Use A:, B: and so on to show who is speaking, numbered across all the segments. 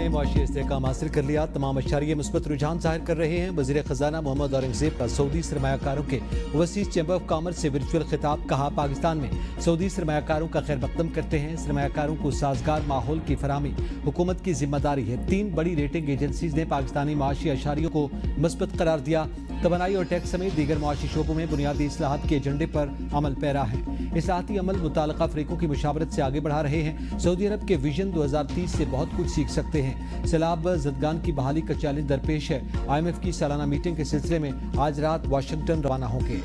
A: ने मुआशी इस्तेहकाम हासिल कर लिया। तमाम अशारिये मुस्बत रुझान जाहिर कर रहे हैं। वज़ीर ख़जाना मोहम्मद औरंगज़ेब का सऊदी सरमायाकारों के ओवरसीज़ चैम्बर ऑफ कॉमर्स से वर्चुअल खिताब। कहा, पाकिस्तान में सऊदी सरमायाकारों का खैर मकदम करते हैं। सरमायाकारों को साजगार माहौल की फराहमी हुकूमत की जिम्मेदारी है। 3 बड़ी रेटिंग एजेंसीज ने पाकिस्तानी मुआशी अशारियों को मुस्बत करार दिया। तवानाई और टैक्स समेत दीगर मुआशी शोबों में बुनियादी इस्लाहात के एजेंडे पर अमल पैरा है। इस्लाहाती अमल मुताल्लिका फरीकों की मुशावरत से आगे बढ़ा रहे हैं। सऊदी अरब के विजन 2030 से बहुत कुछ सीख सकते हैं। सैलाब ज़दगान की बहाली का चैलेंज दरपेश है। IMF की सालाना मीटिंग के सिलसिले में आज रात वाशिंगटन रवाना होंगे।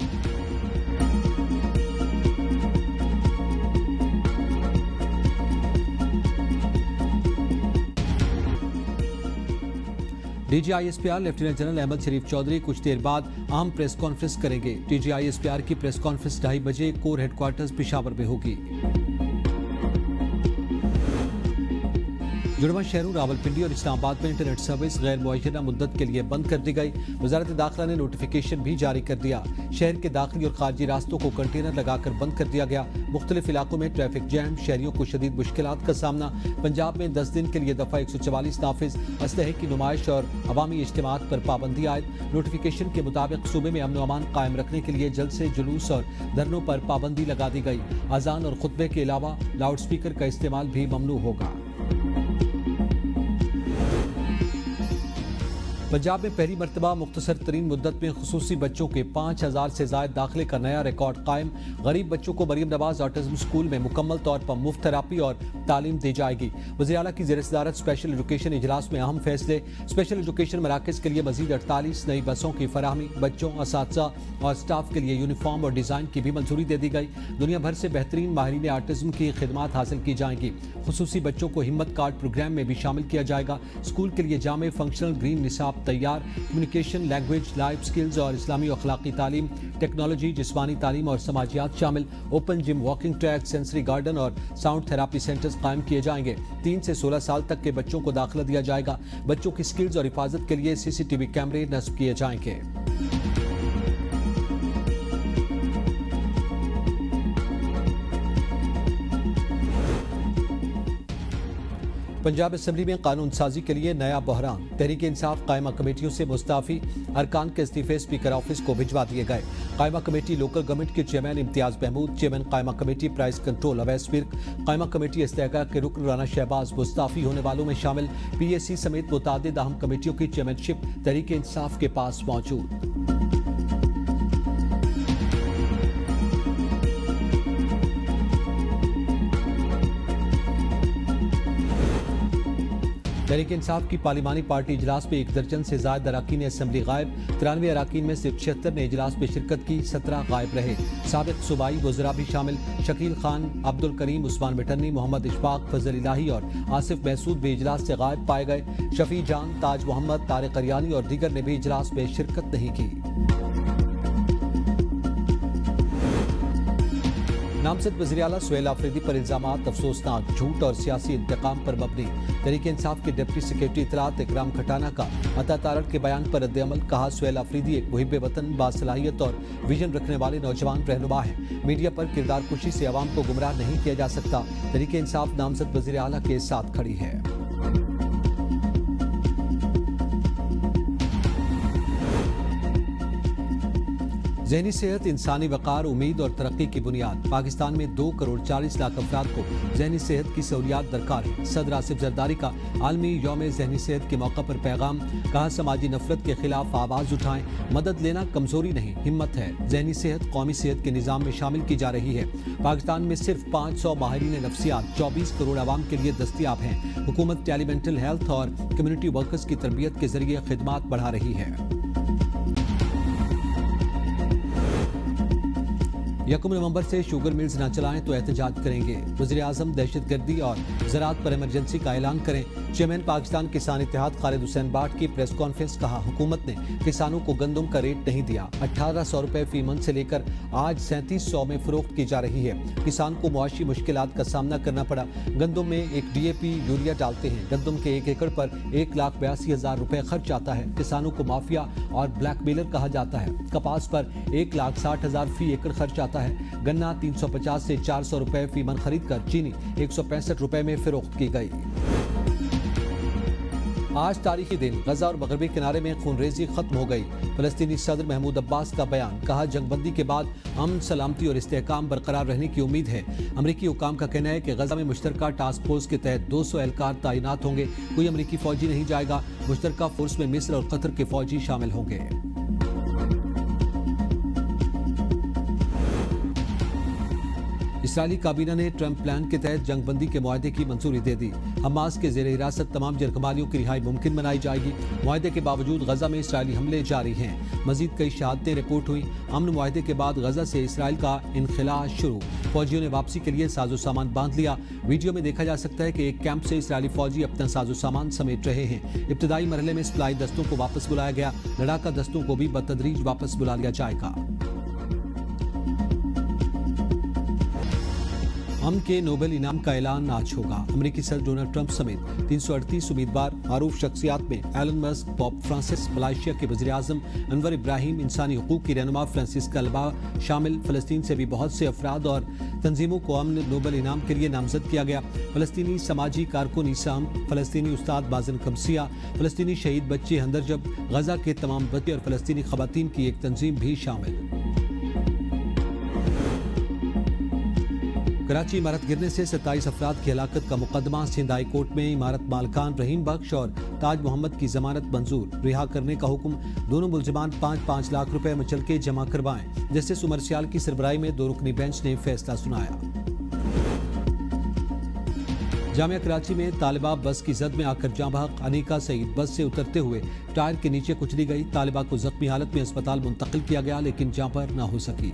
A: DGISPR लेफ्टिनेंट जनरल अहमद शरीफ चौधरी कुछ देर बाद अहम प्रेस कॉन्फ्रेंस करेंगे। DGISPR की प्रेस कॉन्फ्रेंस 2:30 बजे कोर हेडक्वार्टर्स पेशावर में होगी। जुड़वा शहरों रावलपिंडी और इस्लामाबाद में इंटरनेट सर्विस गैर मुअय्यना मुद्दत के लिए बंद कर दी गई। वजारत दाखिला ने नोटिफिकेशन भी जारी कर दिया। शहर के दाखिली और खारजी रास्तों को कंटेनर लगाकर बंद कर दिया गया। मुख्तलिफ इलाकों में ट्रैफिक जैम, शहरियों को शदीद मुश्किलात का सामना। पंजाब में 10 दिन के लिए दफ़ा 144 नाफिज। असलहे की नुमाइश और अवामी इज्तिमात पर पाबंदी आयद। नोटिफिकेशन के मुताबिक सूबे में अमन अमान कायम रखने के लिए जल्द से जुलूस और धरनों पर पाबंदी लगा दी गई। अजान और खुतबे के अलावा लाउड स्पीकर का इस्तेमाल भी ममनू होगा। पंजाब में पहली मरतबा मुख्तसर तरीन मुद्दत में खुसूसी बच्चों के 5000 से ज़ायद दाखिले का नया रिकॉर्ड कायम। गरीब बच्चों को मरियम नवाज ऑटिज्म स्कूल में मुकम्मल तौर पर मुफ्त थेरापी और तालीम दी जाएगी। वज़ीर आला की ज़ेर सदारत स्पेशल एजुकेशन इजलास में अहम फैसले। स्पेशल एजुकेशन मराकज़ के लिए मजीद 48 नई बसों की फराहमी। बच्चों, असातिज़ा और स्टाफ के लिए यूनिफॉर्म और डिज़ाइन की भी मंजूरी दे दी गई। दुनिया भर से बेहतरीन माहिरीन ऑटिज्म की खिदमात हासिल की जाएंगी। खुसूसी बच्चों को हिम्मत कार्ड प्रोग्राम में भी शामिल किया जाएगा। स्कूल के लिए जामे फंक्शनल ग्रीन निसाब तैयार। कम्युनिकेशन, लैंग्वेज, लाइफ स्किल्स और इस्लामी और अखलाकी तालीम, टेक्नोलॉजी, जिस्मानी तालीम और समाजियात शामिल। Open gym, walking track, sensory garden और साउंड थेरापी सेंटर्स कायम किए जाएंगे। 3 से 16 साल तक के बच्चों को दाखिला दिया जाएगा। बच्चों की स्किल्स और हिफाजत के लिए CCTV कैमरे नस्ब किए जाएंगे। पंजाब असम्बली में कानून साजी के लिए नया बहरान। तहरीक इंसाफ कायमा कमेटियों से मुस्ताफी। अरकान के इस्तीफे स्पीकर ऑफिस को भिजवा दिए गए। कायमा कमेटी लोकल गवर्नमेंट के चेयरमैन इम्तियाज महमूद, चेयरमैन कायमा committee price control Awais Virk, कायमा कमेटी इस्तेहकाम के रुकन राना शहबाज मुस्ताफी होने वालों में शामिल। PAC समेत मुतादिद अहम कमेटियों की चेयरमैनशिप तहरीक इंसाफ के पास मौजूद। तहरीक इंसाफ की पार्लिमानी पार्टी इजलास में 1 दर्जन से ज्यादा अरकान असम्बली गायब। 93 अरकान में सिर्फ 76 ने इजलास में शिरकत की, 17 गायब रहे। साबिक सूबाई वज़रा भी शामिल। शकील खान, अब्दुल करीम, उस्मान मिटन्नी, मोहम्मद इशफाक, फजल इलाही और आसिफ महसूद भी इजलास से गायब पाए गए। शफी जान, ताज मोहम्मद, तारिक अरियानी और दीगर ने भी इजलास में शिरकत नहीं की। नामजद वज़ीर आला सुहेल आफरीदी पर इल्जामात अफसोसनाक, झूठ और सियासी इंतकाम पर मबनी। तहरीक इंसाफ के डिप्टी सेक्रेटरी इत्तलात इकराम खटाना का अता तारड़ के बयान पर रद्द-ए-अमल। कहा, सुहेल आफरीदी एक मुहिब वतन, बासलाहियत और विजन रखने वाले नौजवान रहनुमा हैं। मीडिया पर किरदार कुशी से अवाम को गुमराह नहीं किया जा सकता। तहरीक इंसाफ नामजद वज़ीर आला के साथ खड़ी है। ज़हनी सेहत इंसानी वक़ार, उम्मीद और तरक्की की बुनियाद। पाकिस्तान में 2 करोड़ 40 लाख अफराद को ज़हनी सेहत की सहूलियात दरकार है। सदर आसिफ जरदारी का आलमी यौम ज़हनी सेहत के मौका पर पैगाम। कहा, समाजी नफरत के खिलाफ आवाज़ उठाएं। मदद लेना कमज़ोरी नहीं, हिम्मत है। ज़हनी सेहत कौमी सेहत के निज़ाम में शामिल की जा रही है। पाकिस्तान में सिर्फ 500 माहिरीन नफ्सियात 24 करोड़ आवाम के लिए दस्तियाब हैं। हुकूमत टेलीमेंटल हेल्थ और कम्युनिटी वर्कर्स की तरबियत के जरिए खिदमात बढ़ा रही है। 1 नवंबर से शुगर मिल्स न चलाएं तो एहतजाज करेंगे। वज़ीर-ए-आज़म दहशतगर्दी और ज़राअत पर इमरजेंसी का ऐलान करें। चेयरमैन पाकिस्तान किसान इत्तेहाद खालिद हुसैन बाट की प्रेस कॉन्फ्रेंस। कहा, हुकूमत ने किसानों को गंदम का रेट नहीं दिया। 1800 रुपए फी मन से लेकर आज 3700 में फरोख्त की जा रही है। किसान को मुआशी मुश्किलात का सामना करना पड़ा। गंदम में एक DAP यूरिया डालते हैं। गंदम के 1 एकड़ पर 1,82,000 रुपए खर्च आता है। किसानों को माफिया और ब्लैकमेलर कहा जाता है। कपास पर 1,60,000 फी एकड़ खर्च आता है। गन्ना 350 से 400 रुपए फी मन खरीद कर चीनी 165 रुपए में फरोख्त की गई। آج تاریخی دن غزہ اور مغربی کنارے میں خون ریزی ختم ہو گئی۔ فلسطینی صدر محمود عباس کا بیان، کہا جنگ بندی کے بعد امن، سلامتی اور استحکام برقرار رہنے کی امید ہے۔ امریکی حکام کا کہنا ہے کہ غزہ میں مشترکہ ٹاسک فورس کے تحت 200 اہلکار تعینات ہوں گے، کوئی امریکی فوجی نہیں جائے گا۔ مشترکہ فورس میں مصر اور قطر کے فوجی شامل ہوں گے۔ اسرائیلی کابینہ نے ٹرمپ پلان کے تحت جنگ بندی کے معاہدے کی منظوری دے دی۔ حماس کے زیر حراست تمام یرغمالیوں کی رہائی ممکن بنائی جائے گی۔ معاہدے کے باوجود غزہ میں اسرائیلی حملے جاری ہیں۔ مزید کئی شہادتیں رپورٹ ہوئیں۔ امن معاہدے کے بعد غزہ سے اسرائیل کا انخلاء شروع۔ فوجیوں نے واپسی کے لیے ساز و سامان باندھ لیا۔ ویڈیو میں دیکھا جا سکتا ہے کہ ایک کیمپ سے اسرائیلی فوجی اپنا ساز و سامان سمیٹ رہے ہیں۔ ابتدائی مرحلے میں سپلائی دستوں کو واپس بلایا گیا۔ لڑاکا دستوں کو بھی بتدریج واپس بلا لیا جائے گا۔ امن کے نوبل انعام کا اعلان آج ہوگا۔ امریکی صدر ڈونلڈ ٹرمپ سمیت 338 امیدوار معروف شخصیات میں ایلن مسک، پوپ فرانسس، ملائیشیا کے وزیر اعظم انور ابراہیم، انسانی حقوق کی رہنما فرانسسکا البا شامل۔ فلسطین سے بھی بہت سے افراد اور تنظیموں کو امن نوبل انعام کے لیے نامزد کیا گیا۔ فلسطینی سماجی کارکن عیسام، فلسطینی استاد مازن قمصیہ، فلسطینی شہید بچے ہندرجب، غزہ کے تمام بچے اور فلسطینی خواتین کی ایک تنظیم بھی شامل۔ کراچی عمارت گرنے سے 27 افراد کی ہلاکت کا مقدمہ۔ سندھ ہائی کورٹ میں عمارت مالکان رحیم بخش اور تاج محمد کی ضمانت منظور، رہا کرنے کا حکم۔ دونوں ملزمان 5-5 لاکھ روپے مچلکے جمع کروائیں۔ جسٹس عمر سیال کی سربراہی میں 2 رکنی بینچ نے فیصلہ سنایا۔ جامعہ کراچی میں طالبہ بس کی زد میں آ کر جاں بحق۔ انیکا سعید بس سے اترتے ہوئے ٹائر کے نیچے کچلی گئی۔ طالبہ کو زخمی حالت میں اسپتال منتقل کیا گیا لیکن جاں پر نہ ہو سکی۔